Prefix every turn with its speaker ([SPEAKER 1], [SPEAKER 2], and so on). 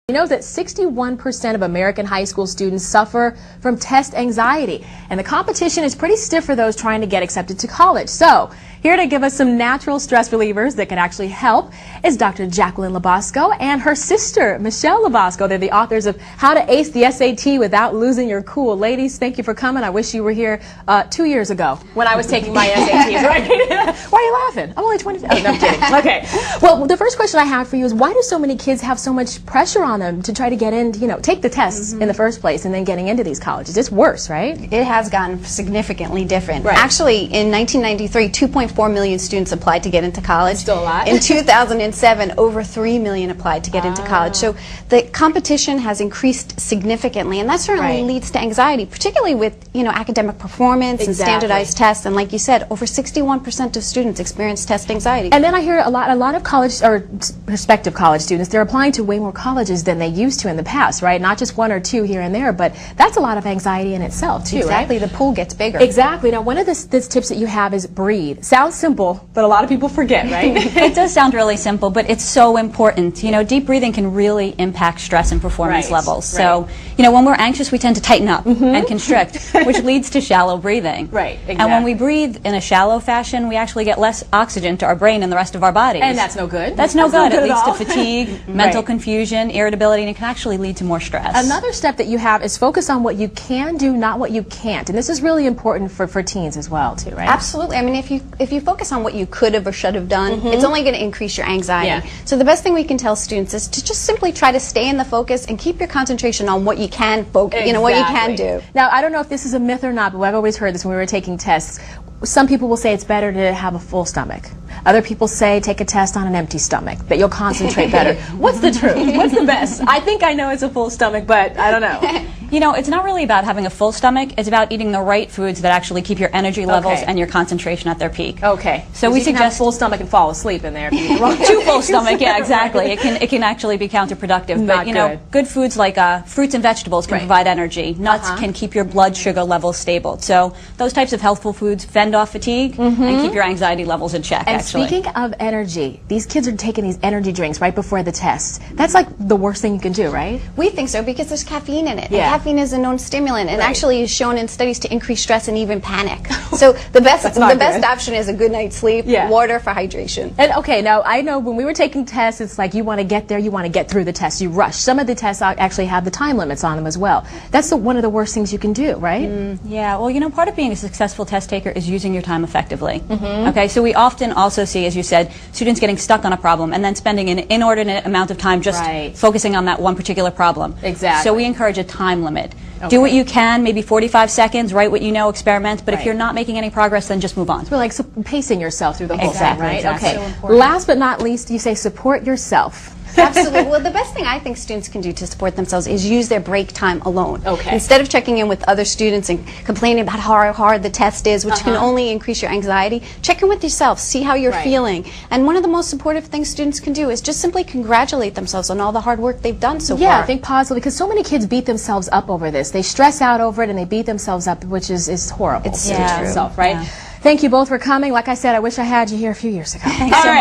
[SPEAKER 1] You know that 61% of American high school students suffer from test anxiety, and the competition is pretty stiff for those trying to get accepted to college. So, here to give us some natural stress relievers that can actually help is Dr. Jacqueline Labasco and her sister, Michelle Labasco. They're the authors of How to Ace the SAT Without Losing Your Cool. Ladies, thank you for coming. I wish you were here 2 years ago when I was taking my SATs. Right? Why are you laughing? I'm only 25. Oh, no, I'm kidding. Okay. Well, the first question I have for you is, why do so many kids have so much pressure on them to try to get in, take the tests in the first place and then getting into these colleges? It's worse, right?
[SPEAKER 2] It has gotten significantly different.
[SPEAKER 1] Right.
[SPEAKER 2] Actually, in 1993, 2.4 million students applied to get into college.
[SPEAKER 1] Still a lot.
[SPEAKER 2] In 2007, over 3 million applied to get into college. So the competition has increased significantly, and that certainly leads to anxiety, particularly with academic performance and standardized tests. And like you said, over 61% of students experience test anxiety.
[SPEAKER 1] And then I hear a lot of college or prospective college students, they're applying to way more colleges than they used to in the past, right? Not just one or two here and there, but that's a lot of anxiety in itself too,
[SPEAKER 2] Exactly.
[SPEAKER 1] right?
[SPEAKER 2] The pool gets bigger.
[SPEAKER 1] Exactly. Now, one of the tips that you have is breathe. Sounds simple, but a lot of people forget, right?
[SPEAKER 3] It does sound really simple, but it's so important. Deep breathing can really impact stress and performance levels. So, when we're anxious, we tend to tighten up and constrict, which leads to shallow breathing.
[SPEAKER 1] Right, exactly.
[SPEAKER 3] And when we breathe in a shallow fashion, we actually get less oxygen to our brain and the rest of our bodies.
[SPEAKER 1] And that's no good.
[SPEAKER 3] That's no good. It leads
[SPEAKER 1] to
[SPEAKER 3] fatigue, mental confusion, irritability, and it can actually lead to more stress.
[SPEAKER 1] Another step that you have is focus on what you can do, not what you can't. And this is really important for teens as well, too, right?
[SPEAKER 2] Absolutely. I mean, if you focus on what you could have or should have done, it's only going to increase your anxiety. So the best thing we can tell students is to just simply try to stay in the focus and keep your concentration on what you can focus, what you can do.
[SPEAKER 1] Now, I don't know if this is a myth or not, but I've always heard this when we were taking tests. Some people will say it's better to have a full stomach. Other people say take a test on an empty stomach, that you'll concentrate better. What's the truth? What's the best? I think I know it's a full stomach, but I don't know.
[SPEAKER 3] It's not really about having a full stomach. It's about eating the right foods that actually keep your energy levels and your concentration at their peak.
[SPEAKER 1] Okay.
[SPEAKER 3] So we suggest
[SPEAKER 1] have a full stomach and fall asleep in there. If you eat the wrong
[SPEAKER 3] too full stomach, yeah, exactly. It can actually be counterproductive. But good foods like fruits and vegetables can provide energy. Nuts can keep your blood sugar levels stable. So those types of healthful foods fend off fatigue and keep your anxiety levels in check.
[SPEAKER 1] And speaking of energy, these kids are taking these energy drinks right before the test. That's like the worst thing you can do, right?
[SPEAKER 2] We think so because there's caffeine in it. And caffeine is a known stimulant and actually is shown in studies to increase stress and even panic. So the best option is a good night's sleep, water for hydration.
[SPEAKER 1] And okay, now I know when we were taking tests, it's like you want to get there, you want to get through the test, you rush. Some of the tests actually have the time limits on them as well. That's one of the worst things you can do, right?
[SPEAKER 3] Yeah, well, part of being a successful test taker is using your time effectively. Okay, so we often also see, as you said, students getting stuck on a problem and then spending an inordinate amount of time just focusing on that one particular problem.
[SPEAKER 1] Exactly.
[SPEAKER 3] So we encourage a time limit. Do what you can, maybe 45 seconds, write what you know, experiment, but if you're not making any progress, then just move on.
[SPEAKER 1] So like pacing yourself through the whole thing, right?
[SPEAKER 3] Exactly.
[SPEAKER 1] Okay. So last but not least, you say support yourself.
[SPEAKER 2] Absolutely. Well, the best thing I think students can do to support themselves is use their break time alone.
[SPEAKER 1] Okay.
[SPEAKER 2] Instead of checking in with other students and complaining about how hard the test is, which can only increase your anxiety, check in with yourself, see how you're feeling. And one of the most supportive things students can do is just simply congratulate themselves on all the hard work they've done so far.
[SPEAKER 1] Yeah, think positively, because so many kids beat themselves up over this. They stress out over it and they beat themselves up, which is horrible.
[SPEAKER 2] It's so true.
[SPEAKER 1] Right? Yeah. Thank you both for coming. Like I said, I wish I had you here a few years ago.
[SPEAKER 3] Thanks so much.